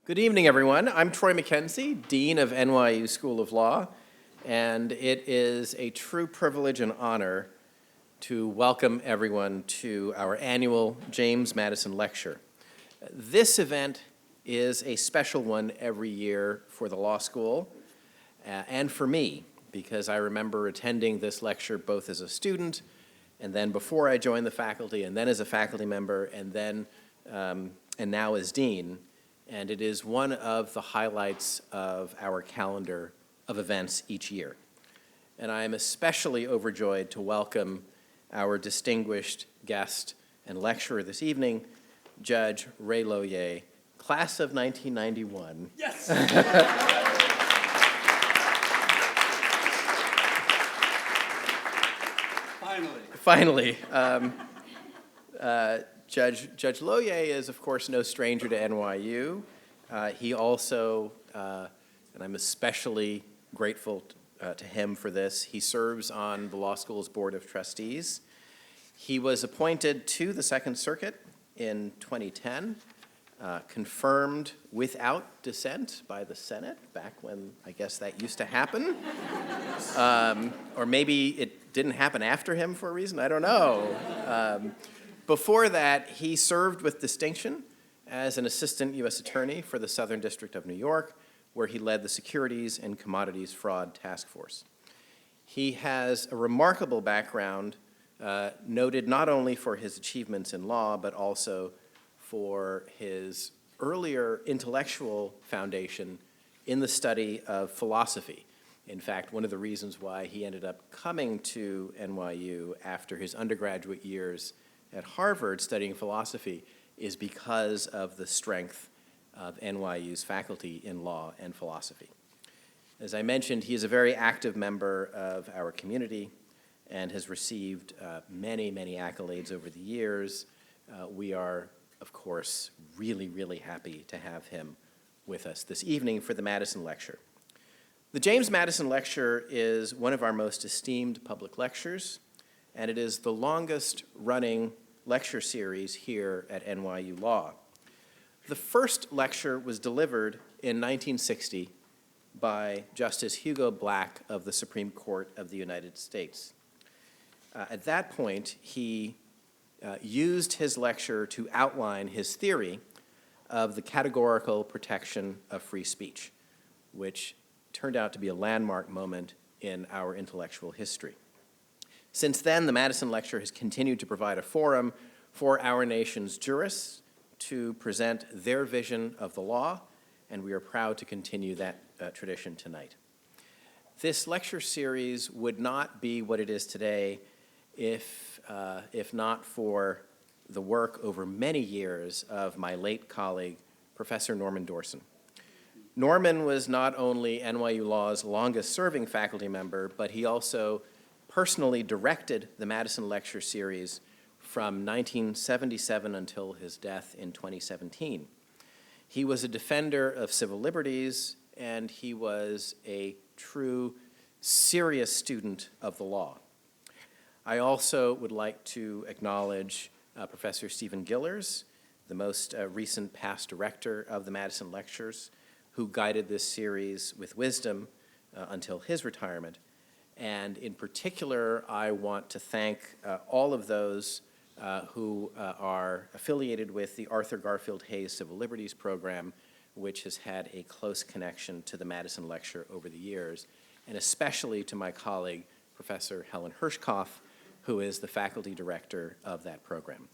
Good evening, everyone. I'm Troy McKenzie, Dean of NYU School of Law, and it is a true privilege and honor to welcome everyone to our annual James Madison Lecture. This event is a special one every year for the law school and for me, because I remember attending this lecture both as a student and then before I joined the faculty and then as a faculty member and now as dean. And it is one of the highlights of our calendar of events each year. And I am especially overjoyed to welcome our distinguished guest and lecturer this evening, Judge Ray Lohier, class of 1991. Yes! Finally. Judge Lohier is, of course, no stranger to NYU. He also, and I'm especially grateful to him for this, he serves on the law school's Board of Trustees. He was appointed to the Second Circuit in 2010, confirmed without dissent by the Senate, back when I guess that used to happen. Or maybe it didn't happen after him for a reason, I don't know. Before that, he served with distinction as an assistant U.S. attorney for the Southern District of New York, where he led the Securities and Commodities Fraud Task Force. He has a remarkable background, noted not only for his achievements in law, but also for his earlier intellectual foundation in the study of philosophy. In fact, one of the reasons why he ended up coming to NYU after his undergraduate years at Harvard studying philosophy is because of the strength of NYU's faculty in law and philosophy. As I mentioned, he is a very active member of our community and has received many, many accolades over the years. We are, of course, really, really happy to have him with us this evening for the Madison Lecture. The James Madison Lecture is one of our most esteemed public lectures, and it is the longest running lecture series here at NYU Law. The first lecture was delivered in 1960 by Justice Hugo Black of the Supreme Court of the United States. At that point, he used his lecture to outline his theory of the categorical protection of free speech, which turned out to be a landmark moment in our intellectual history. Since then, the Madison Lecture has continued to provide a forum for our nation's jurists to present their vision of the law, and we are proud to continue that tradition tonight. This lecture series would not be what it is today if not for the work over many years of my late colleague, Professor Norman Dorsey. Norman was not only NYU Law's longest-serving faculty member, but he also personally directed the Madison Lecture Series from 1977 until his death in 2017. He was a defender of civil liberties, and he was a true, serious student of the law. I also would like to acknowledge Professor Stephen Gillers, the most recent past director of the Madison Lectures, who guided this series with wisdom until his retirement. And in particular, I want to thank all of those who are affiliated with the Arthur Garfield Hayes Civil Liberties Program, which has had a close connection to the Madison Lecture over the years, and especially to my colleague, Professor Helen Hirschkopf, who is the faculty director of that program.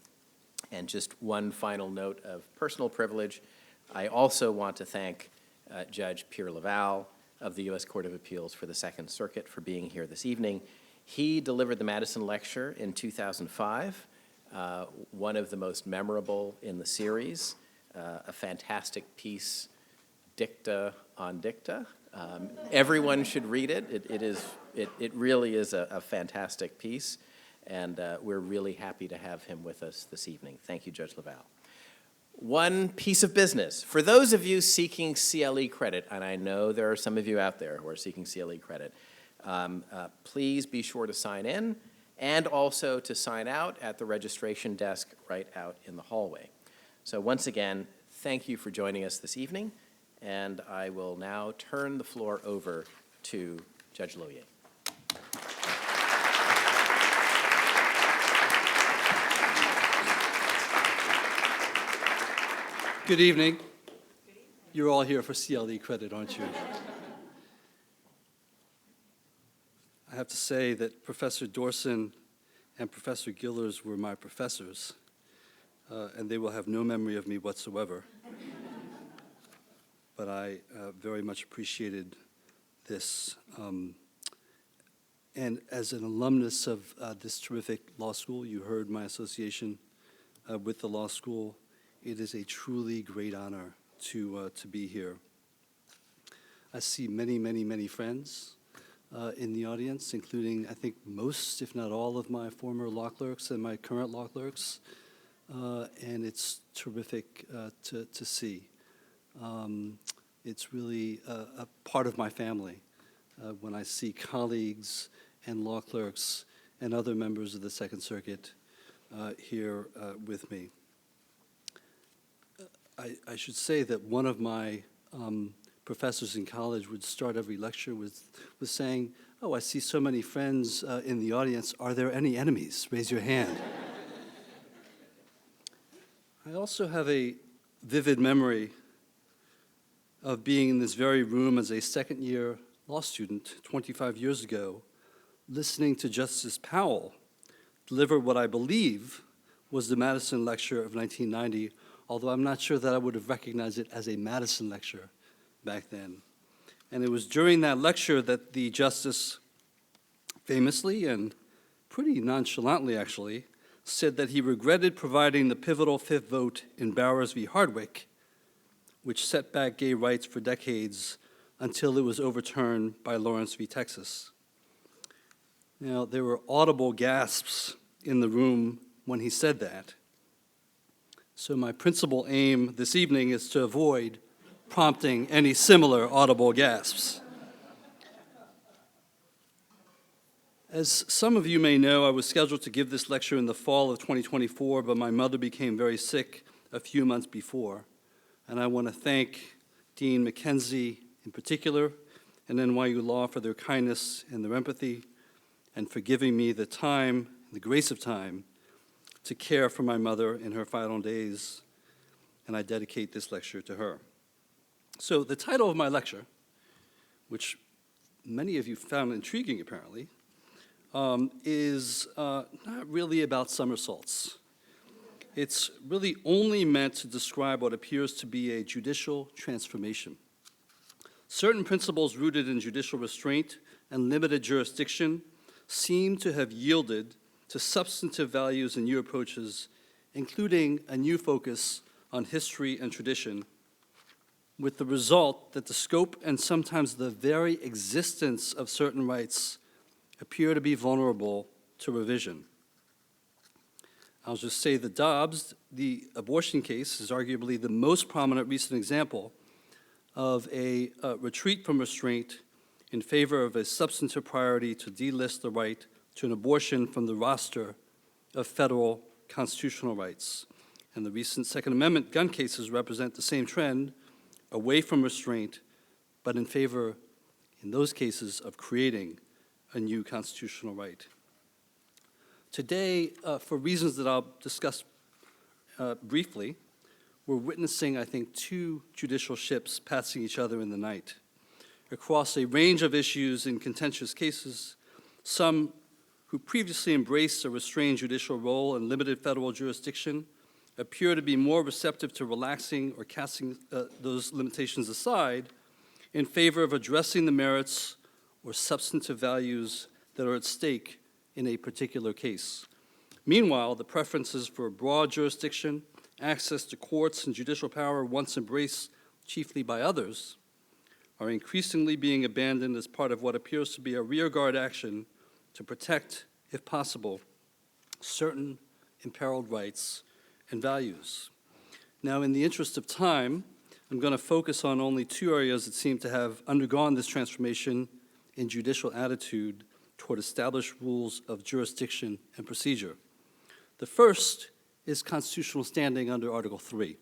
And just one final note of personal privilege, I also want to thank Judge Pierre Laval of the U.S. Court of Appeals for the Second Circuit for being here this evening. He delivered the Madison Lecture in 2005, one of the most memorable in the series, a fantastic piece, dicta on dicta. Everyone should read it. It really is a fantastic piece, and we're really happy to have him with us this evening. Thank you, Judge Laval. One piece of business. For those of you seeking CLE credit, and I know there are some of you out there who are seeking CLE credit, please be sure to sign in and also to sign out at the registration desk right out in the hallway. So once again, thank you for joining us this evening, and I will now turn the floor over to Judge Lohier. Good evening. You're all here for CLE credit, aren't you? I have to say that Professor Dorson and Professor Gillers were my professors, and they will have no memory of me whatsoever. But I very much appreciated this. And as an alumnus of this terrific law school, you heard my association with the law school. It is a truly great honor to be here. I see many, many, many friends in the audience, including, I think, most, if not all, of my former law clerks and my current law clerks, and it's terrific to see. It's really a part of my family when I see colleagues and law clerks and other members of the Second Circuit here with me. I should say that one of my professors in college would start every lecture with saying, "Oh, I see so many friends in the audience. Are there any enemies? Raise your hand." I also have a vivid memory of being in this very room as a second-year law student 25 years ago, listening to Justice Powell deliver what I believe was the Madison Lecture of 1990, although I'm not sure that I would have recognized it as a Madison lecture back then. And it was during that lecture that the justice famously and pretty nonchalantly, actually, said that he regretted providing the pivotal fifth vote in Bowers v. Hardwick, which set back gay rights for decades until it was overturned by Lawrence v. Texas. Now, there were audible gasps in the room when he said that. So my principal aim this evening is to avoid prompting any similar audible gasps. As some of you may know, I was scheduled to give this lecture in the fall of 2024, but my mother became very sick a few months before. And I want to thank Dean McKenzie in particular and NYU Law for their kindness and their empathy and for giving me the time, the grace of time, to care for my mother in her final days, and I dedicate this lecture to her. So the title of my lecture, which many of you found intriguing apparently, is not really about somersaults. It's really only meant to describe what appears to be a judicial transformation. Certain principles rooted in judicial restraint and limited jurisdiction seem to have yielded to substantive values and new approaches, including a new focus on history and tradition, with the result that the scope and sometimes the very existence of certain rights appear to be vulnerable to revision. I'll just say that Dobbs, the abortion case, is arguably the most prominent recent example of a retreat from restraint in favor of a substantive priority to delist the right to an abortion from the roster of federal constitutional rights. And the recent Second Amendment gun cases represent the same trend, away from restraint, but in favor, in those cases, of creating a new constitutional right. Today, for reasons that I'll discuss briefly, we're witnessing, I think, two judicial ships passing each other in the night. Across a range of issues in contentious cases, some who previously embraced a restrained judicial role and limited federal jurisdiction appear to be more receptive to relaxing or casting those limitations aside in favor of addressing the merits or substantive values that are at stake in a particular case. Meanwhile, the preferences for broad jurisdiction, access to courts and judicial power once embraced chiefly by others, are increasingly being abandoned as part of what appears to be a rearguard action to protect, if possible, certain imperiled rights and values. Now, in the interest of time, I'm going to focus on only two areas that seem to have undergone this transformation in judicial attitude toward established rules of jurisdiction and procedure. The first is constitutional standing under Article 3.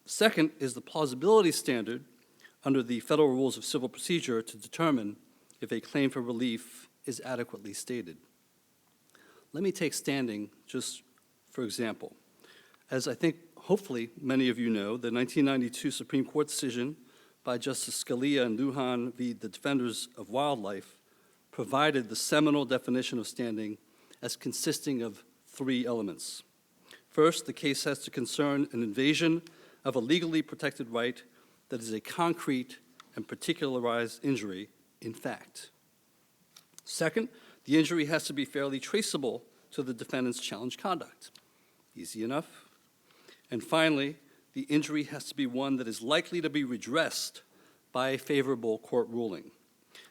Second is the plausibility standard under the Federal Rules of Civil Procedure to determine if a claim for relief is adequately stated. Let me take standing just for example. As I think hopefully many of you know, the 1992 Supreme Court decision by Justice Scalia and Lujan v. the Defenders of Wildlife provided the seminal definition of standing as consisting of 3 elements. First, the case has to concern an invasion of a legally protected right that is a concrete and particularized injury in fact. Second, the injury has to be fairly traceable to the defendant's challenged conduct. Easy enough. And finally, the injury has to be one that is likely to be redressed by a favorable court ruling.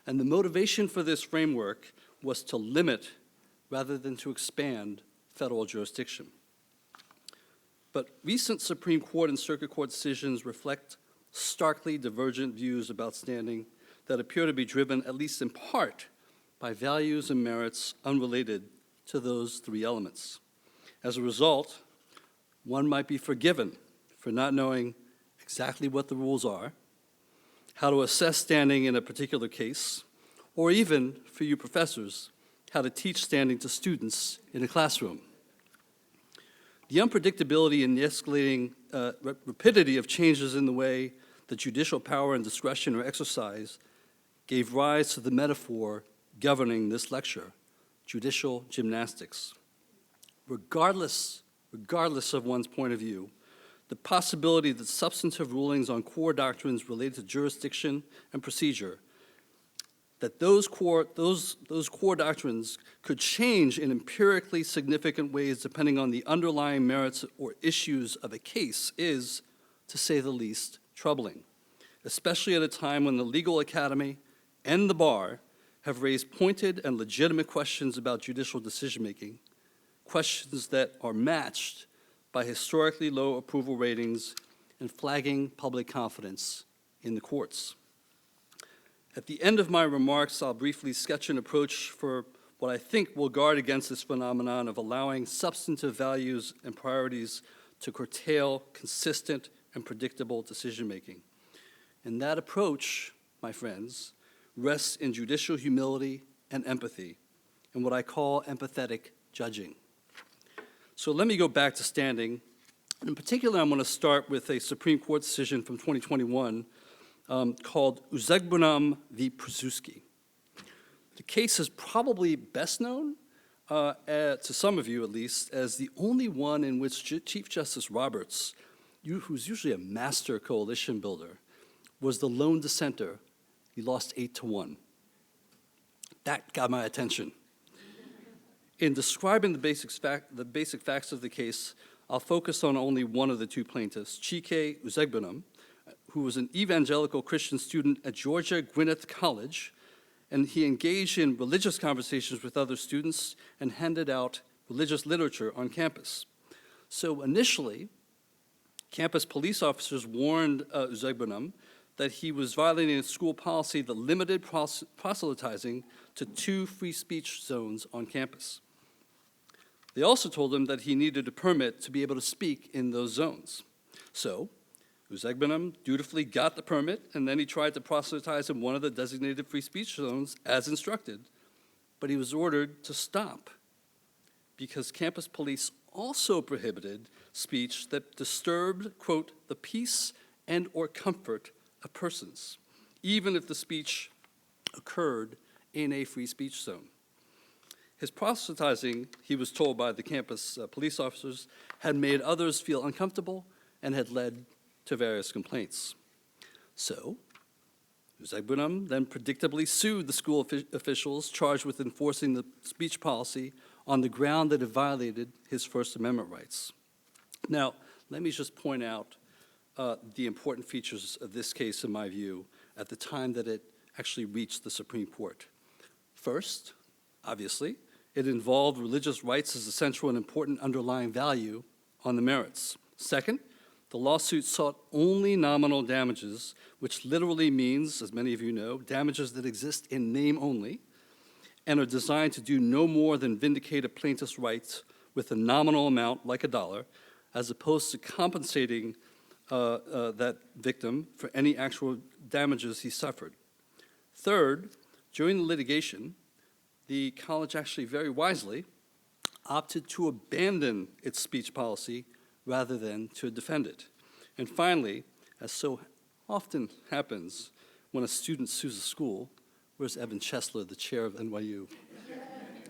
And the motivation for this framework was to limit rather than to expand federal jurisdiction. But recent Supreme Court and Circuit Court decisions reflect starkly divergent views about standing that appear to be driven, at least in part, by values and merits unrelated to those 3 elements. As a result, one might be forgiven for not knowing exactly what the rules are, how to assess standing in a particular case, or even, for you professors, how to teach standing to students in a classroom. The unpredictability and the escalating rapidity of changes in the way that judicial power and discretion are exercised gave rise to the metaphor governing this lecture, judicial gymnastics. Regardless of one's point of view, the possibility that substantive rulings on core doctrines related to jurisdiction and procedure, that those core doctrines could change in empirically significant ways depending on the underlying merits or issues of a case is, to say the least, troubling, especially at a time when the legal academy and the bar have raised pointed and legitimate questions about judicial decision-making, questions that are matched by historically low approval ratings and flagging public confidence in the courts. At the end of my remarks, I'll briefly sketch an approach for what I think will guard against this phenomenon of allowing substantive values and priorities to curtail consistent and predictable decision-making. And that approach, my friends, rests in judicial humility and empathy, and what I call empathetic judging. So let me go back to standing. In particular, I'm going to start with a Supreme Court decision from 2021 called Uzegbunam v. Przewski. The case is probably best known, to some of you at least, as the only one in which Chief Justice Roberts, who's usually a master coalition builder, was the lone dissenter. He lost 8-1. That got my attention. In describing the basic facts of the case, I'll focus on only one of the 2 plaintiffs, Chike Uzegbunam, who was an evangelical Christian student at Georgia Gwinnett College, and he engaged in religious conversations with other students and handed out religious literature on campus. So initially, campus police officers warned Uzegbunam that he was violating a school policy that limited proselytizing to 2 free speech zones on campus. They also told him that he needed a permit to be able to speak in those zones. So Uzegbunam dutifully got the permit, and then he tried to proselytize in one of the designated free speech zones as instructed, but he was ordered to stop because campus police also prohibited speech that disturbed, quote, the peace and or comfort of persons, even if the speech occurred in a free speech zone. His proselytizing, he was told by the campus police officers, had made others feel uncomfortable and had led to various complaints. So, Uzegbunam then predictably sued the school officials charged with enforcing the speech policy on the ground that it violated his First Amendment rights. Now, let me just point out the important features of this case, in my view, at the time that it actually reached the Supreme Court. First, obviously, it involved religious rights as a central and important underlying value on the merits. Second, the lawsuit sought only nominal damages, which literally means, as many of you know, damages that exist in name only and are designed to do no more than vindicate a plaintiff's rights with a nominal amount, like $1, as opposed to compensating that victim for any actual damages he suffered. Third, during the litigation, the college actually very wisely opted to abandon its speech policy rather than to defend it. And finally, as so often happens when a student sues a school, where's Evan Chesler, the chair of NYU?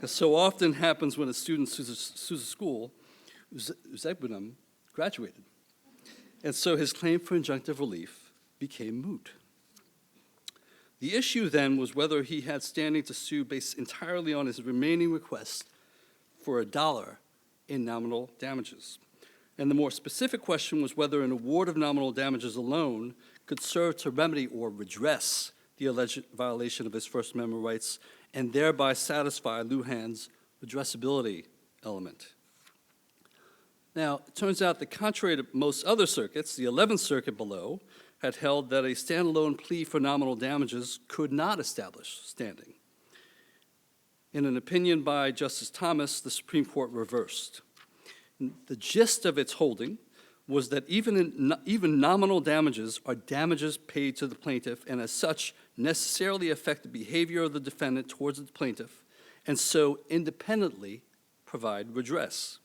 As so often happens when a student sues a school, Uzebunam graduated. And so his claim for injunctive relief became moot. The issue then was whether he had standing to sue based entirely on his remaining request for $1 in nominal damages. And the more specific question was whether an award of nominal damages alone could serve to remedy or redress the alleged violation of his First Amendment rights and thereby satisfy Lujan's redressability element. Now, it turns out that contrary to most other circuits, the 11th Circuit below had held that a standalone plea for nominal damages could not establish standing. In an opinion by Justice Thomas, the Supreme Court reversed. The gist of its holding was that even nominal damages are damages paid to the plaintiff and as such necessarily affect the behavior of the defendant towards the plaintiff and so independently provide redress.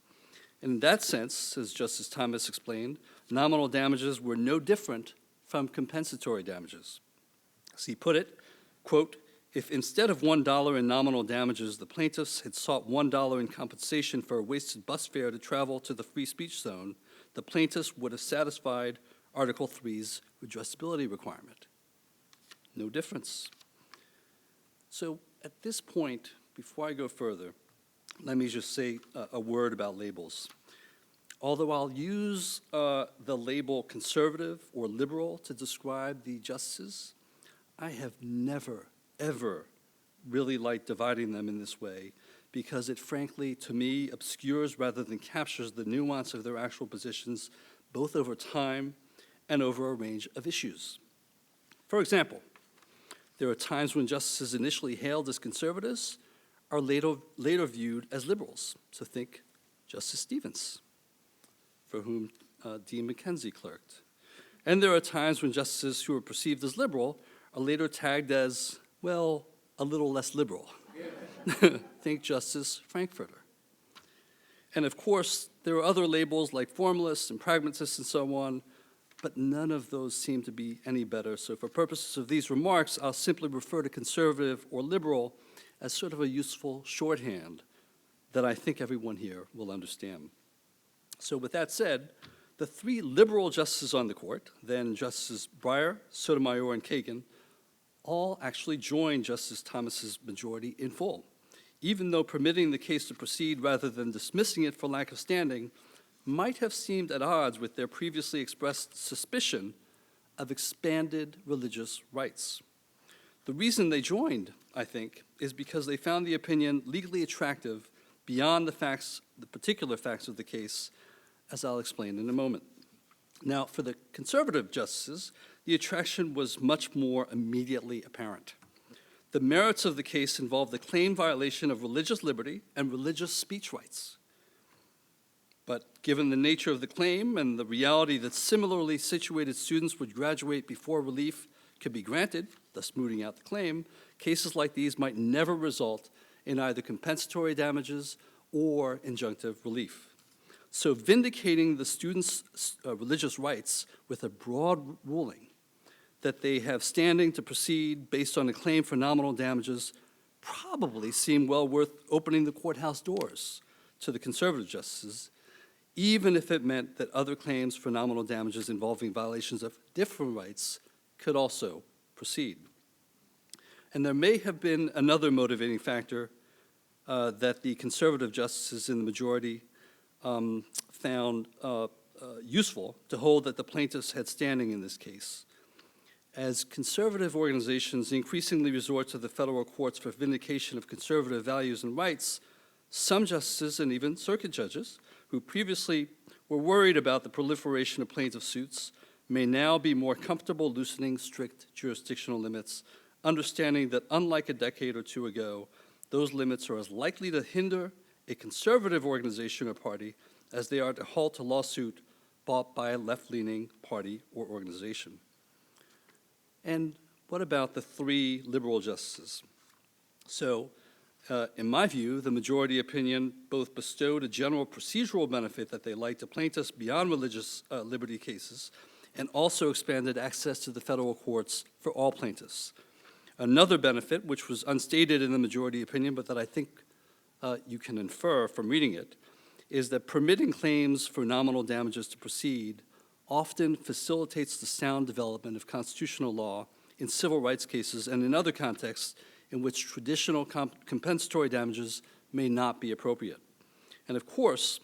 In that sense, as Justice Thomas explained, nominal damages were no different from compensatory damages. As he put it, quote, if instead of $1 in nominal damages, the plaintiffs had sought $1 in compensation for a wasted bus fare to travel to the free speech zone, the plaintiffs would have satisfied Article 3's redressability requirement. No difference. So at this point, before I go further, let me just say a word about labels. Although I'll use the label conservative or liberal to describe the justices, I have never, ever really liked dividing them in this way because it frankly, to me, obscures rather than captures the nuance of their actual positions, both over time and over a range of issues. For example, there are times when justices initially hailed as conservatives are later viewed as liberals. So think Justice Stevens, for whom Dean McKenzie clerked. And there are times when justices who are perceived as liberal are later tagged as, well, a little less liberal. Think Justice Frankfurter. And of course, there are other labels like formalists and pragmatists and so on, but none of those seem to be any better. So for purposes of these remarks, I'll simply refer to conservative or liberal as sort of a useful shorthand that I think everyone here will understand. So with that said, the three liberal justices on the court, then Justices Breyer, Sotomayor, and Kagan, all actually joined Justice Thomas's majority in full, even though permitting the case to proceed rather than dismissing it for lack of standing might have seemed at odds with their previously expressed suspicion of expanded religious rights. The reason they joined, I think, is because they found the opinion legally attractive beyond the particular facts of the case, as I'll explain in a moment. Now, for the conservative justices, the attraction was much more immediately apparent. The merits of the case involved the claimed violation of religious liberty and religious speech rights. But given the nature of the claim and the reality that similarly situated students would graduate before relief could be granted, thus mooting out the claim, cases like these might never result in either compensatory damages or injunctive relief. So vindicating the students' religious rights with a broad ruling that they have standing to proceed based on a claim for nominal damages probably seemed well worth opening the courthouse doors to the conservative justices, even if it meant that other claims for nominal damages involving violations of different rights could also proceed. And there may have been another motivating factor that the conservative justices in the majority found useful to hold that the plaintiffs had standing in this case. As conservative organizations increasingly resort to the federal courts for vindication of conservative values and rights, some justices and even circuit judges who previously were worried about the proliferation of plaintiff suits may now be more comfortable loosening strict jurisdictional limits, understanding that unlike a decade or two ago, those limits are as likely to hinder a conservative organization or party as they are to halt a lawsuit bought by a left-leaning party or organization. And what about the 3 liberal justices? So, in my view, the majority opinion both bestowed a general procedural benefit that they liked to plaintiffs beyond religious liberty cases, and also expanded access to the federal courts for all plaintiffs. Another benefit, which was unstated in the majority opinion, but that I think you can infer from reading it, is that permitting claims for nominal damages to proceed often facilitates the sound development of constitutional law in civil rights cases and in other contexts in which traditional compensatory damages may not be appropriate. And of course,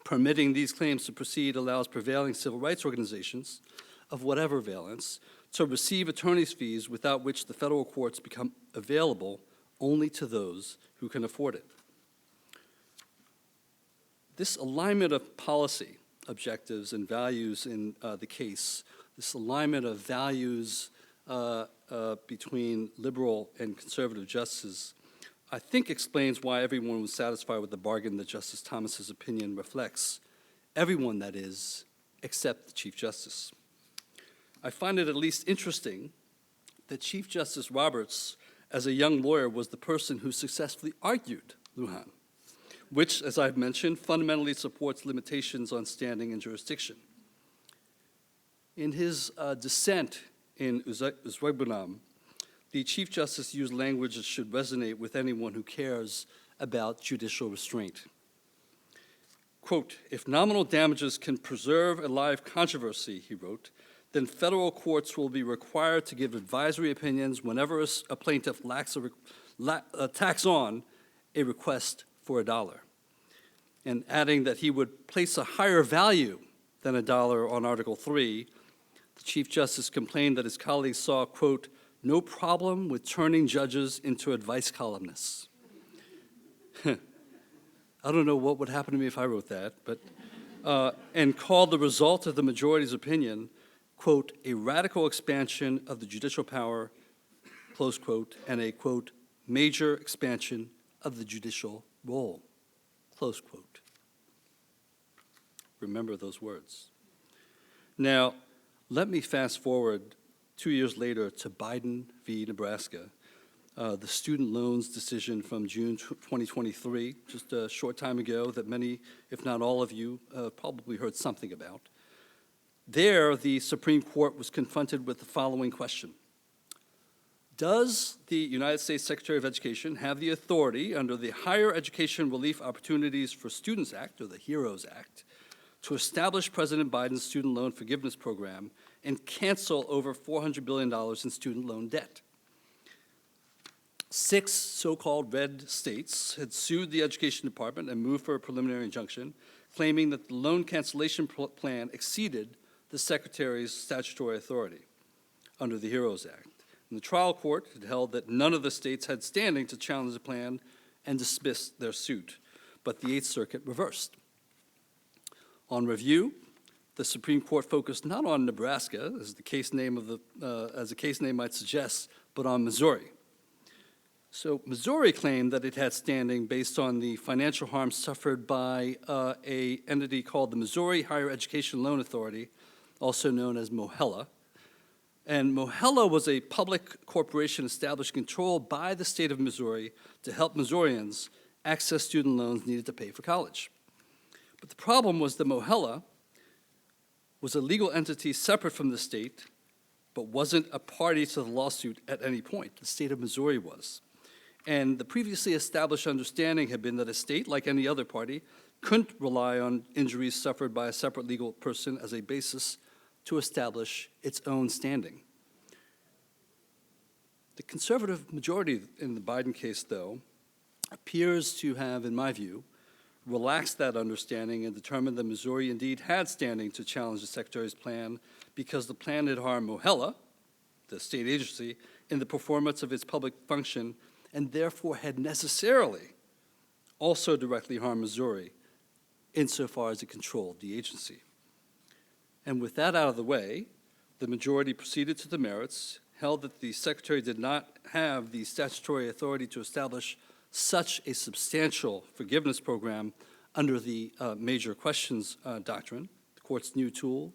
permitting these claims to proceed allows prevailing civil rights organizations of whatever valence to receive attorney's fees without which the federal courts become available only to those who can afford it. This alignment of policy objectives and values in the case, this alignment of values between liberal and conservative justices, I think explains why everyone was satisfied with the bargain that Justice Thomas's opinion reflects. Everyone, that is, except the Chief Justice. I find it at least interesting that Chief Justice Roberts, as a young lawyer, was the person who successfully argued Lujan, which, as I've mentioned, fundamentally supports limitations on standing and jurisdiction. In his dissent in Uzwegbunam, the Chief Justice used language that should resonate with anyone who cares about judicial restraint. Quote, "If nominal damages can preserve a live controversy," he wrote, "then federal courts will be required to give advisory opinions whenever a plaintiff tacks on a request for $1. And adding that he would place a higher value than $1 on Article 3, the Chief Justice complained that his colleagues saw, quote, "no problem with turning judges into advice columnists." I don't know what would happen to me if I wrote that, but, and called the result of the majority's opinion, quote, "a radical expansion of the judicial power," close quote, and a, quote, "major expansion of the judicial role," close quote. Remember those words. Now, let me fast forward 2 years later to Biden v. Nebraska, the student loans decision from June 2023, just a short time ago that many, if not all of you, probably heard something about. There, the Supreme Court was confronted with the following question. Does the United States Secretary of Education have the authority under the Higher Education Relief Opportunities for Students Act, or the HEROES Act, to establish President Biden's student loan forgiveness program and cancel over $400 billion in student loan debt? 6 so-called red states had sued the Education Department and moved for a preliminary injunction, claiming that the loan cancellation plan exceeded the Secretary's statutory authority under the HEROES Act. And the trial court had held that none of the states had standing to challenge the plan and dismissed their suit, but the Eighth Circuit reversed. On review, the Supreme Court focused not on Nebraska, as the case name might suggest, but on Missouri. So Missouri claimed that it had standing based on the financial harm suffered by an entity called the Missouri Higher Education Loan Authority, also known as MOHELA. And MOHELA was a public corporation established controlled by the state of Missouri to help Missourians access student loans needed to pay for college. But the problem was that MOHELA was a legal entity separate from the state, but wasn't a party to the lawsuit at any point. The state of Missouri was. And the previously established understanding had been that a state, like any other party, couldn't rely on injuries suffered by a separate legal person as a basis to establish its own standing. The conservative majority in the Biden case, though, appears to have, in my view, relaxed that understanding and determined that Missouri indeed had standing to challenge the Secretary's plan because the plan had harmed MOHELA, the state agency, in the performance of its public function, and therefore had necessarily also directly harmed Missouri insofar as it controlled the agency. And with that out of the way, the majority proceeded to the merits, held that the Secretary did not have the statutory authority to establish such a substantial forgiveness program under the major questions doctrine, the court's new tool,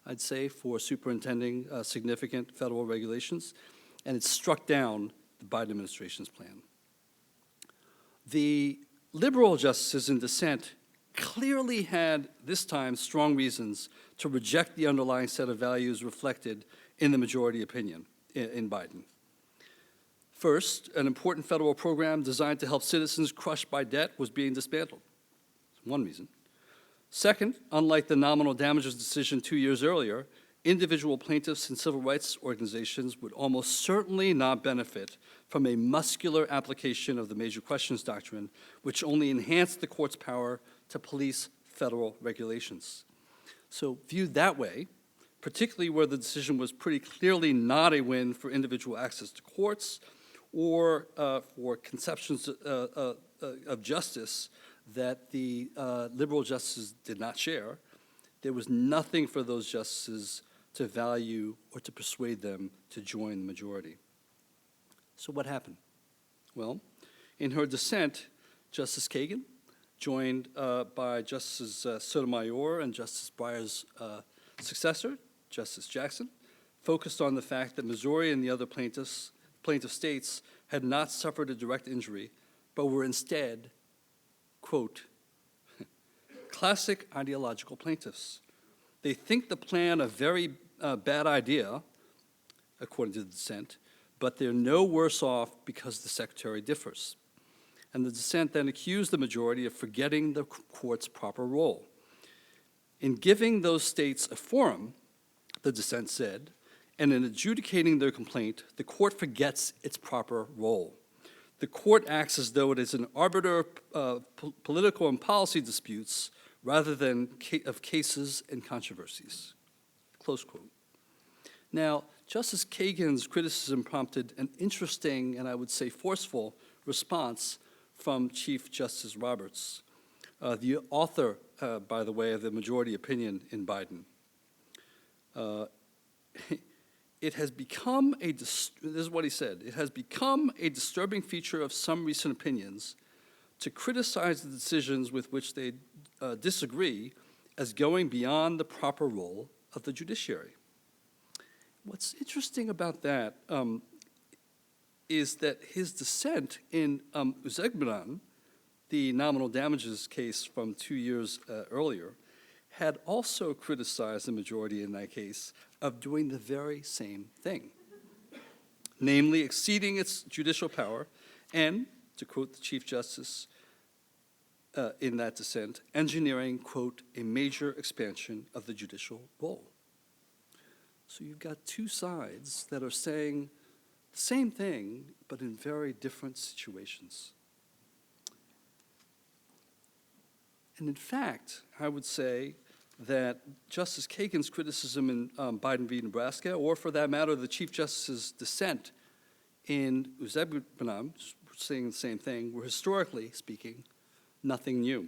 I'd say, for superintending significant federal regulations, and it struck down the Biden administration's plan. The liberal justices in dissent clearly had, this time, strong reasons to reject the underlying set of values reflected in the majority opinion in Biden. First, an important federal program designed to help citizens crushed by debt was being dismantled. That's one reason. Second, unlike the nominal damages decision 2 years earlier, individual plaintiffs and civil rights organizations would almost certainly not benefit from a muscular application of the major questions doctrine, which only enhanced the court's power to police federal regulations. So viewed that way, particularly where the decision was pretty clearly not a win for individual access to courts or for conceptions of justice that the liberal justices did not share, there was nothing for those justices to value or to persuade them to join the majority. So what happened? Well, in her dissent, Justice Kagan, joined by Justice Sotomayor and Justice Breyer's successor, Justice Jackson, focused on the fact that Missouri and the other plaintiff states had not suffered a direct injury, but were instead, quote, classic ideological plaintiffs. They think the plan a very bad idea, according to the dissent, but they're no worse off because the secretary differs. And the dissent then accused the majority of forgetting the court's proper role. In giving those states a forum, the dissent said, and in adjudicating their complaint, the court forgets its proper role. The court acts as though it is an arbiter of political and policy disputes rather than of cases and controversies. Close quote. Now, Justice Kagan's criticism prompted an interesting and I would say forceful response from Chief Justice Roberts, the author, by the way, of the majority opinion in Biden. It has become this is what he said, it has become a disturbing feature of some recent opinions to criticize the decisions with which they disagree as going beyond the proper role of the judiciary. What's interesting about that is that his dissent in Uzbekistan, the nominal damages case from 2 years earlier, had also criticized the majority in that case of doing the very same thing, namely exceeding its judicial power and, to quote the Chief Justice in that dissent, engineering, quote, a major expansion of the judicial role. So you've got two sides that are saying the same thing, but in very different situations. And in fact, I would say that Justice Kagan's criticism in Biden v. Nebraska, or for that matter, the Chief Justice's dissent in Uzbekistan, saying the same thing, were historically speaking nothing new.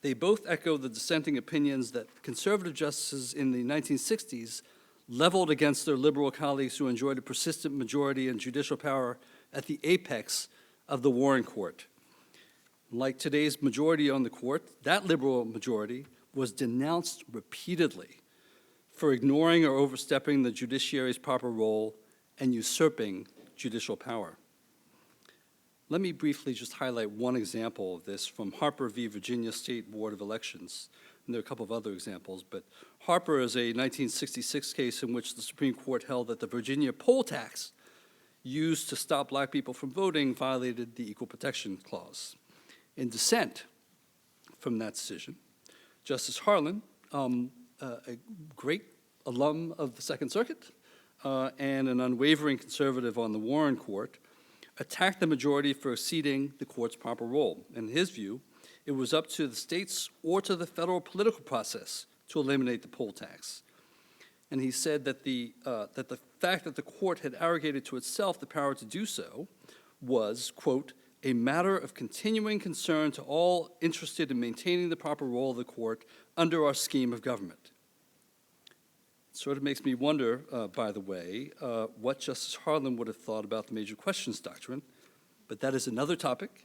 They both echo the dissenting opinions that conservative justices in the 1960s leveled against their liberal colleagues who enjoyed a persistent majority in judicial power at the apex of the Warren Court. Like today's majority on the court, that liberal majority was denounced repeatedly for ignoring or overstepping the judiciary's proper role and usurping judicial power. Let me briefly just highlight one example of this from Harper v. Virginia State Board of Elections. And there are a couple of other examples, but Harper is a 1966 case in which the Supreme Court held that the Virginia poll tax used to stop black people from voting violated the Equal Protection Clause. In dissent from that decision, Justice Harlan, a great alum of the Second Circuit and an unwavering conservative on the Warren Court, attacked the majority for exceeding the court's proper role. In his view, it was up to the states or to the federal political process to eliminate the poll tax. And he said that the fact that the court had arrogated to itself the power to do so was, quote, a matter of continuing concern to all interested in maintaining the proper role of the court under our scheme of government. It sort of makes me wonder, by the way, what Justice Harlan would have thought about the major questions doctrine, but that is another topic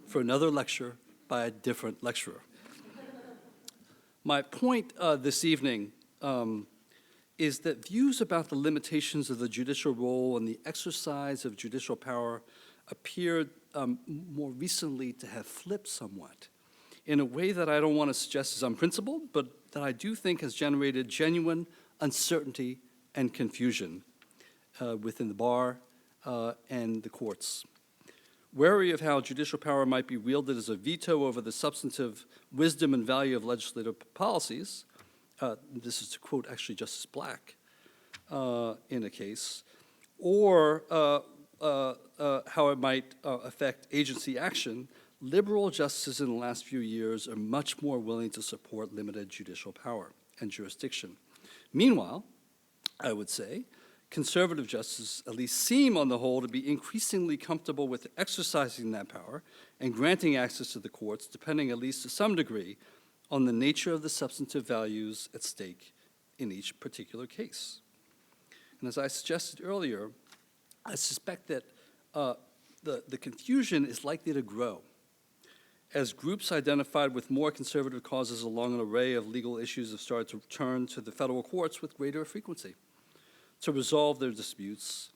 for another lecture by a different lecturer. My point this evening is that views about the limitations of the judicial role and the exercise of judicial power appear more recently to have flipped somewhat in a way that I don't want to suggest is unprincipled, but that I do think has generated genuine uncertainty and confusion within the bar and the courts. Wary of how judicial power might be wielded as a veto over the substantive wisdom and value of legislative policies, this is to quote actually Justice Black in a case, or how it might affect agency action, liberal justices in the last few years are much more willing to support limited judicial power and jurisdiction. Meanwhile, I would say, conservative justices at least seem on the whole to be increasingly comfortable with exercising that power and granting access to the courts, depending at least to some degree on the nature of the substantive values at stake in each particular case. And as I suggested earlier, I suspect that the confusion is likely to grow as groups identified with more conservative causes along an array of legal issues have started to turn to the federal courts with greater frequency to resolve their disputes,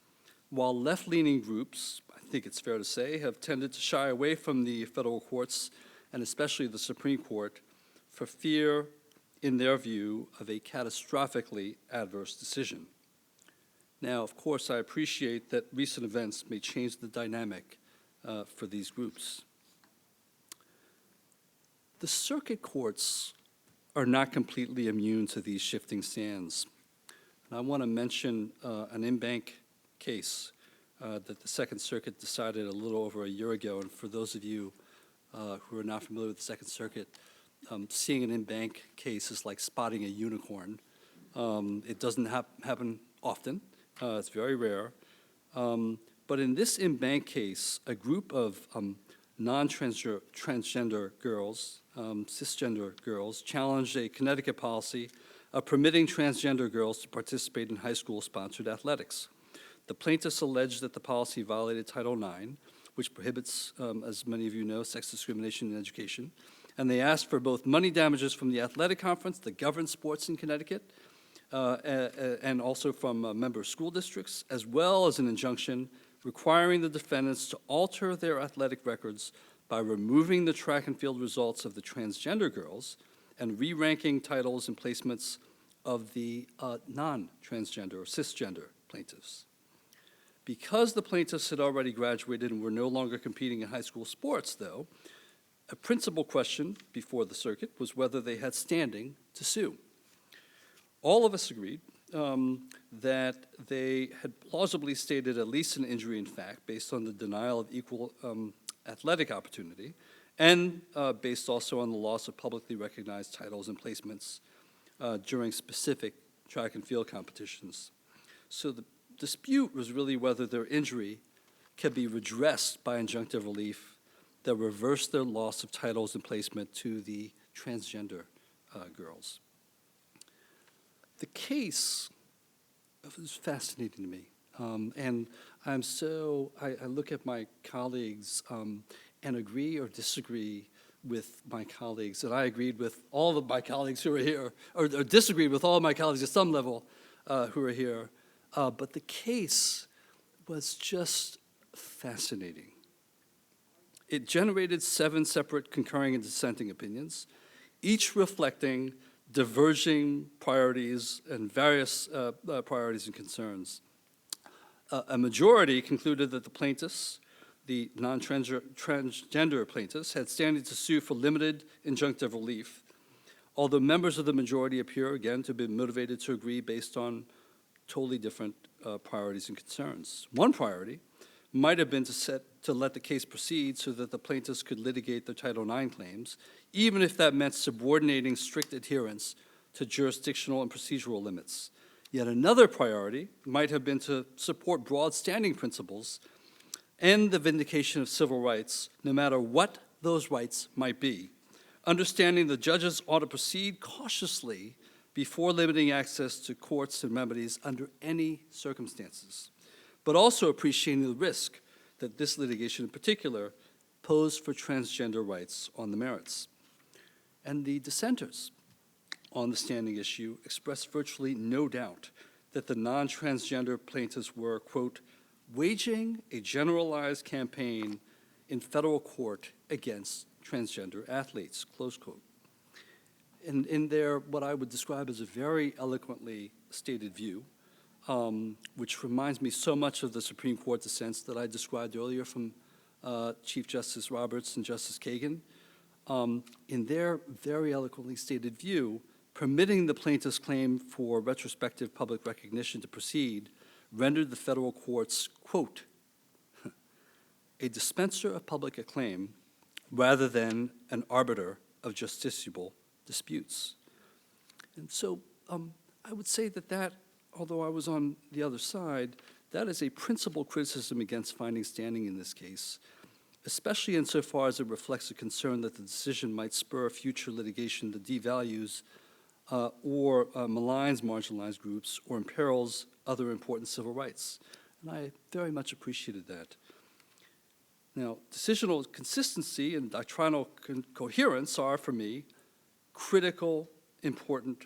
while left-leaning groups, I think it's fair to say, have tended to shy away from the federal courts, and especially the Supreme Court, for fear, in their view, of a catastrophically adverse decision. Now, of course, I appreciate that recent events may change the dynamic for these groups. The circuit courts are not completely immune to these shifting sands. And I want to mention an in-bank case that the Second Circuit decided a little over a year ago. And for those of you who are not familiar with the Second Circuit, seeing an in-bank case is like spotting a unicorn. It doesn't happen often. It's very rare. But in this in-bank case, a group of transgender girls, cisgender girls, challenged a Connecticut policy of permitting transgender girls to participate in high school-sponsored athletics. The plaintiffs alleged that the policy violated Title IX, which prohibits, as many of you know, sex discrimination in education, and they asked for both money damages from the athletic conference that governs sports in Connecticut, and also from member school districts, as well as an injunction requiring the defendants to alter their athletic records by removing the track and field results of the transgender girls and re-ranking titles and placements of the non-transgender or cisgender plaintiffs. Because the plaintiffs had already graduated and were no longer competing in high school sports, though, a principal question before the circuit was whether they had standing to sue. All of us agreed that they had plausibly stated at least an injury in fact based on the denial of equal athletic opportunity and based also on the loss of publicly recognized titles and placements during specific track and field competitions. So the dispute was really whether their injury could be redressed by injunctive relief that reversed their loss of titles and placement to the transgender girls. The case was fascinating to me, and I look at my colleagues and agree or disagree with my colleagues, and I agreed with all of my colleagues who are here, or disagreed with all of my colleagues at some level who are here, but the case was just fascinating. It generated 7 separate concurring and dissenting opinions, each reflecting diverging priorities and various priorities and concerns. A majority concluded that the plaintiffs, the non-transgender plaintiffs, had standing to sue for limited injunctive relief, although members of the majority appear, again, to have been motivated to agree based on totally different priorities and concerns. One priority might have been to let the case proceed so that the plaintiffs could litigate their Title IX claims, even if that meant subordinating strict adherence to jurisdictional and procedural limits. Yet another priority might have been to support broad standing principles and the vindication of civil rights, no matter what those rights might be, understanding the judges ought to proceed cautiously before limiting access to courts and remedies under any circumstances, but also appreciating the risk that this litigation in particular posed for transgender rights on the merits. And the dissenters on the standing issue expressed virtually no doubt that the non-transgender plaintiffs were, quote, waging a generalized campaign in federal court against transgender athletes, close quote. And in their, what I would describe as a very eloquently stated view, which reminds me so much of the Supreme Court dissents that I described earlier from Chief Justice Roberts and Justice Kagan, in their very eloquently stated view, permitting the plaintiff's claim for retrospective public recognition to proceed rendered the federal courts, quote, a dispenser of public acclaim rather than an arbiter of justiciable disputes. And so I would say that, although I was on the other side, that is a principal criticism against finding standing in this case, especially insofar as it reflects a concern that the decision might spur future litigation that devalues or maligns marginalized groups or imperils other important civil rights. And I very much appreciated that. Now, decisional consistency and doctrinal coherence are, for me, critically important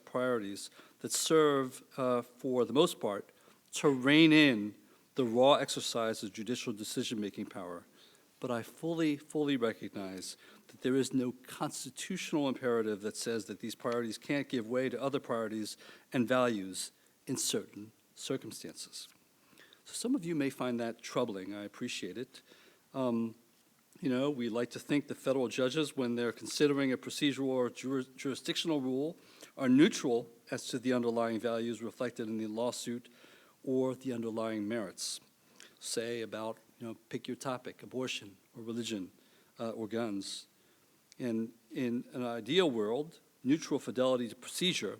priorities that serve, for the most part, to rein in the raw exercise of judicial decision-making power. But I fully recognize that there is no constitutional imperative that says that these priorities can't give way to other priorities and values in certain circumstances. So some of you may find that troubling. I appreciate it. You know, we like to think that federal judges, when they're considering a procedural or jurisdictional rule, are neutral as to the underlying values reflected in the lawsuit or the underlying merits. Say about, pick your topic, abortion or religion or guns. In an ideal world, neutral fidelity to procedure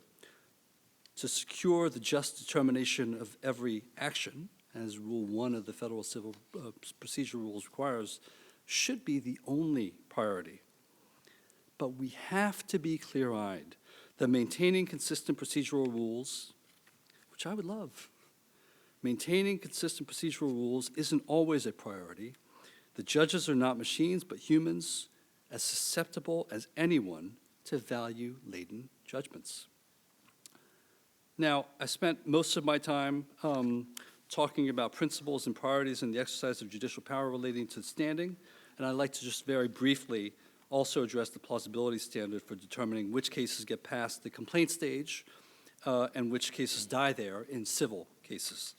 to secure the just determination of every action, as Rule 1 of the Federal Civil Procedure Rules requires, should be the only priority. But we have to be clear-eyed that maintaining consistent procedural rules, which I would love, maintaining consistent procedural rules isn't always a priority. The judges are not machines, but humans, as susceptible as anyone to value-laden judgments. Now, I spent most of my time talking about principles and priorities in the exercise of judicial power relating to standing, and I'd like to just very briefly also address the plausibility standard for determining which cases get past the complaint stage and which cases die there in civil cases.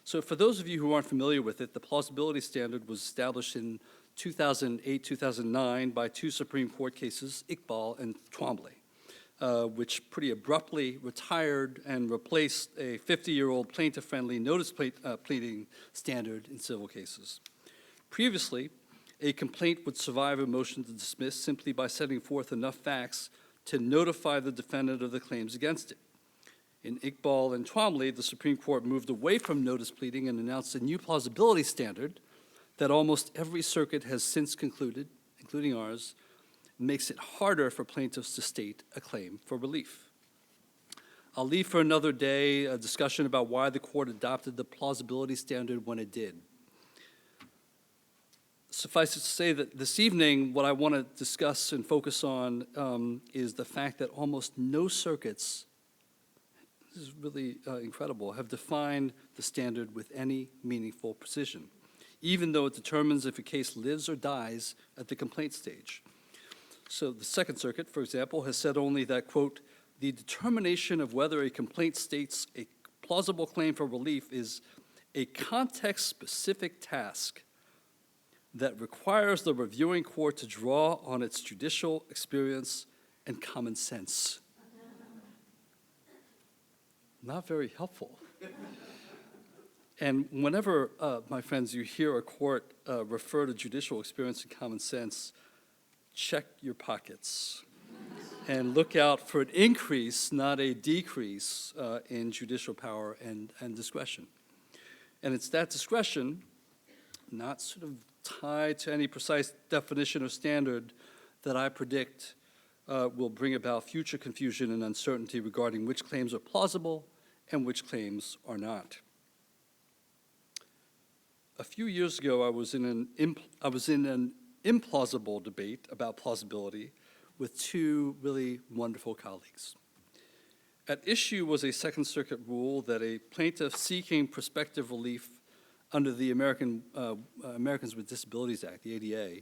So for those of you who aren't familiar with it, the plausibility standard was established in 2008-2009 by two Supreme Court cases, Iqbal and Twombly, which pretty abruptly retired and replaced a 50-year-old plaintiff-friendly notice pleading standard in civil cases. Previously, a complaint would survive a motion to dismiss simply by setting forth enough facts to notify the defendant of the claims against it. In Iqbal and Twombly, the Supreme Court moved away from notice pleading and announced a new plausibility standard that almost every circuit has since concluded, including ours, makes it harder for plaintiffs to state a claim for relief. I'll leave for another day a discussion about why the court adopted the plausibility standard when it did. Suffice it to say that this evening, what I want to discuss and focus on is the fact that almost no circuits, this is really incredible, have defined the standard with any meaningful precision, even though it determines if a case lives or dies at the complaint stage. So the Second Circuit, for example, has said only that, quote, the determination of whether a complaint states a plausible claim for relief is a context-specific task that requires the reviewing court to draw on its judicial experience and common sense. Not very helpful. And whenever, my friends, you hear a court refer to judicial experience and common sense, check your pockets and look out for an increase, not a decrease, in judicial power and discretion. And it's that discretion, not sort of tied to any precise definition or standard, that I predict will bring about future confusion and uncertainty regarding which claims are plausible and which claims are not. A few years ago, I was in an implausible debate about plausibility with two really wonderful colleagues. At issue was a Second Circuit rule that a plaintiff seeking prospective relief under the Americans with Disabilities Act, the ADA,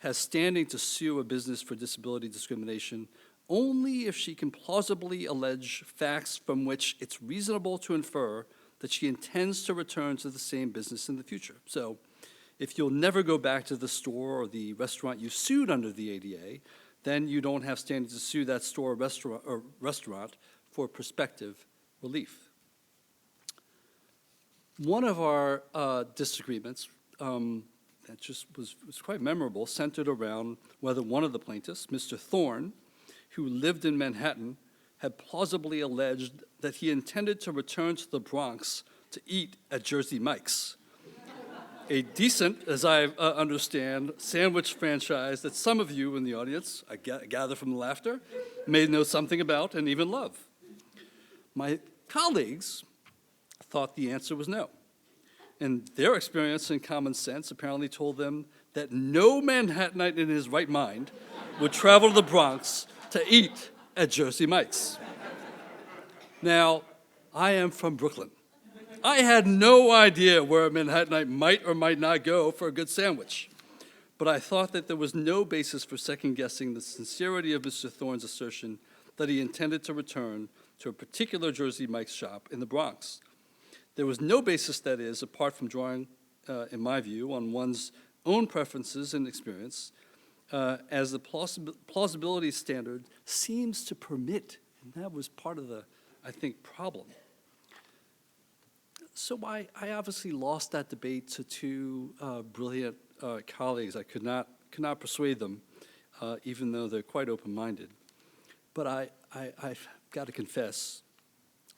has standing to sue a business for disability discrimination only if she can plausibly allege facts from which it's reasonable to infer that she intends to return to the same business in the future. So if you'll never go back to the store or the restaurant you sued under the ADA, then you don't have standing to sue that store or restaurant for prospective relief. One of our disagreements that just was quite memorable centered around whether one of the plaintiffs, Mr. Thorne, who lived in Manhattan, had plausibly alleged that he intended to return to the Bronx to eat at Jersey Mike's, a decent, as I understand, sandwich franchise that some of you in the audience, I gather from the laughter, may know something about and even love. My colleagues thought the answer was no. And their experience and common sense apparently told them that no Manhattanite in his right mind would travel to the Bronx to eat at Jersey Mike's. Now, I am from Brooklyn. I had no idea where a Manhattanite might or might not go for a good sandwich. But I thought that there was no basis for second-guessing the sincerity of Mr. Thorne's assertion that he intended to return to a particular Jersey Mike's shop in the Bronx. There was no basis, that is, apart from drawing, in my view, on one's own preferences and experience, as the plausibility standard seems to permit, and that was part of the, I think, problem. So I obviously lost that debate to two brilliant colleagues. I could not persuade them, even though they're quite open-minded. But I've got to confess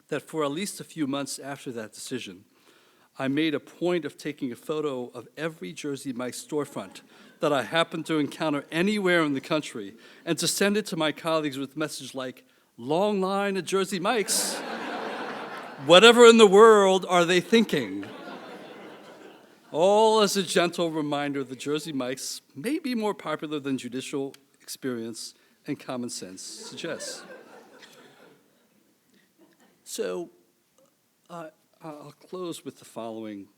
that for at least a few months after that decision, I made a point of taking a photo of every Jersey Mike's storefront that I happened to encounter anywhere in the country and to send it to my colleagues with messages like, "Long line at Jersey Mike's." Whatever in the world are they thinking? All as a gentle reminder that Jersey Mike's may be more popular than judicial experience and common sense suggests. So I'll close with the following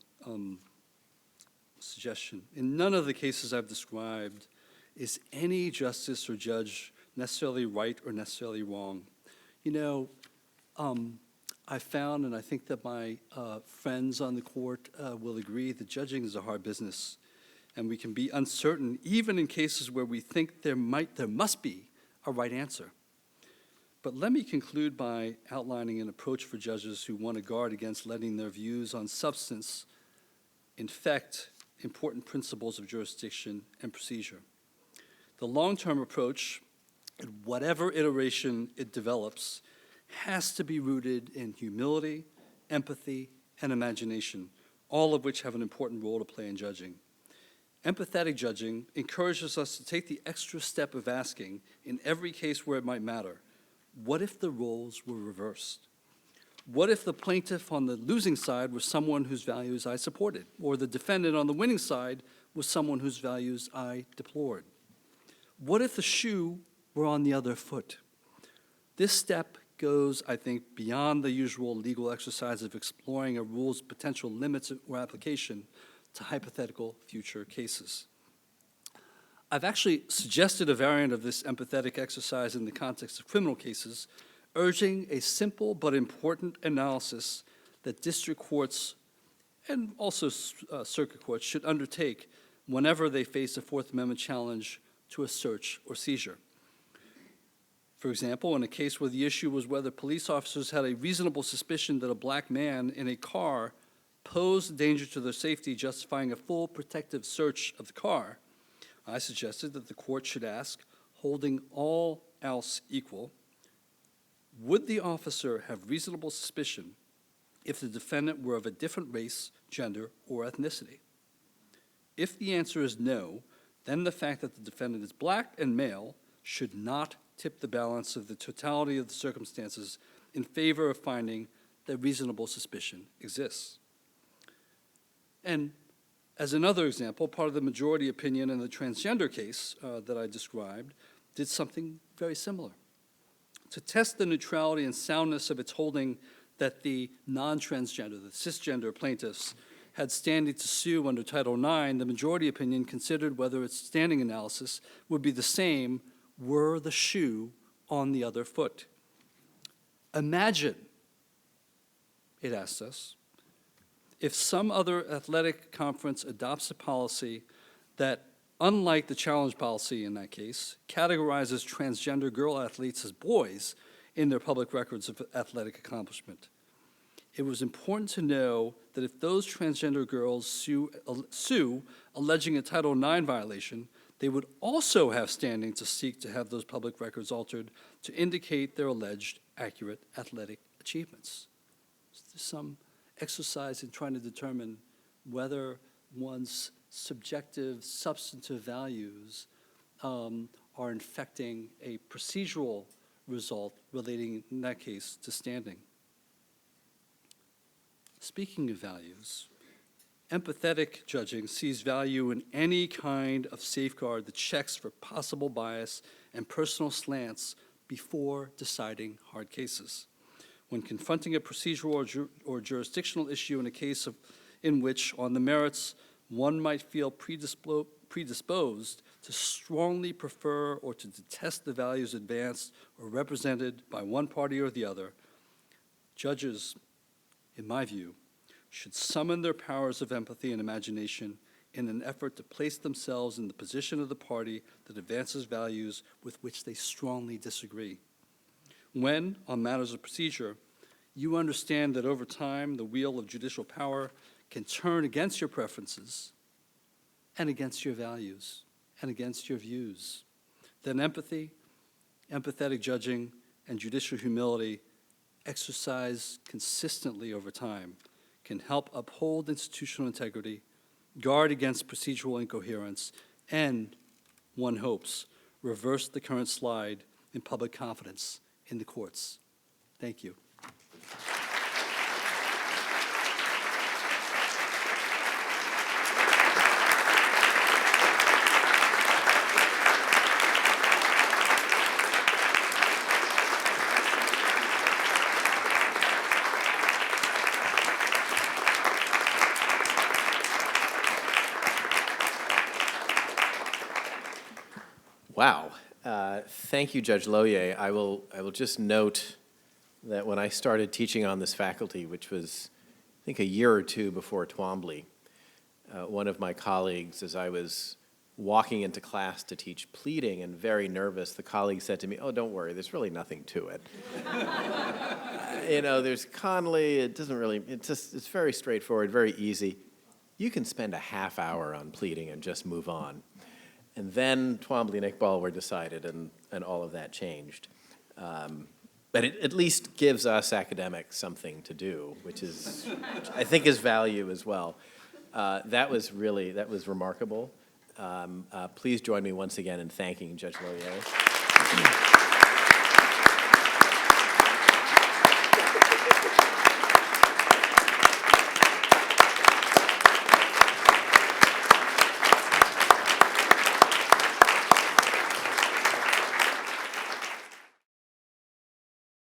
suggestion. In none of the cases I've described is any justice or judge necessarily right or necessarily wrong. You know, I found, and I think that my friends on the court will agree, that judging is a hard business, and we can be uncertain even in cases where we think there must be a right answer. But let me conclude by outlining an approach for judges who want to guard against letting their views on substance infect important principles of jurisdiction and procedure. The long-term approach, at whatever iteration it develops, has to be rooted in humility, empathy, and imagination, all of which have an important role to play in judging. Empathetic judging encourages us to take the extra step of asking, in every case where it might matter, what if the roles were reversed? What if the plaintiff on the losing side was someone whose values I supported, or the defendant on the winning side was someone whose values I deplored? What if the shoe were on the other foot? This step goes, I think, beyond the usual legal exercise of exploring a rule's potential limits or application to hypothetical future cases. I've actually suggested a variant of this empathetic exercise in the context of criminal cases, urging a simple but important analysis that district courts and also circuit courts should undertake whenever they face a Fourth Amendment challenge to a search or seizure. For example, in a case where the issue was whether police officers had a reasonable suspicion that a black man in a car posed a danger to their safety, justifying a full protective search of the car, I suggested that the court should ask, holding all else equal, would the officer have reasonable suspicion if the defendant were of a different race, gender, or ethnicity? If the answer is no, then the fact that the defendant is black and male should not tip the balance of the totality of the circumstances in favor of finding that reasonable suspicion exists. And as another example, part of the majority opinion in the transgender case that I described did something very similar. To test the neutrality and soundness of its holding that the non-transgender, the cisgender plaintiffs had standing to sue under Title IX, the majority opinion considered whether its standing analysis would be the same were the shoe on the other foot. Imagine, it asked us, if some other athletic conference adopts a policy that, unlike the challenge policy in that case, categorizes transgender girl athletes as boys in their public records of athletic accomplishment. It was important to know that if those transgender girls sue alleging a Title IX violation, they would also have standing to seek to have those public records altered to indicate their alleged accurate athletic achievements. So there's some exercise in trying to determine whether one's subjective, substantive values are infecting a procedural result relating, in that case, to standing. Speaking of values, empathetic judging sees value in any kind of safeguard that checks for possible bias and personal slants before deciding hard cases. When confronting a procedural or jurisdictional issue in a case in which, on the merits, one might feel predisposed to strongly prefer or to detest the values advanced or represented by one party or the other, judges, in my view, should summon their powers of empathy and imagination in an effort to place themselves in the position of the party that advances values with which they strongly disagree. When, on matters of procedure, you understand that over time the wheel of judicial power can turn against your preferences and against your values and against your views, then empathy, empathetic judging, and judicial humility exercised consistently over time can help uphold institutional integrity, guard against procedural incoherence, and, one hopes, reverse the current slide in public confidence in the courts. Thank you. Wow. Thank you, Judge Lohier. I will just note that when I started teaching on this faculty, which was, I think, a year or two before Twombly, one of my colleagues, as I was walking into class to teach pleading and very nervous, the colleague said to me, "Oh, don't worry, there's really nothing to it." You know, there's Conley, it doesn't really, it's very straightforward, very easy. You can spend a half hour on pleading and just move on. And then Twombly and Iqbal were decided, and all of that changed. But it at least gives us academics something to do, which I think is value as well. That was remarkable. Please join me once again in thanking Judge Lohier.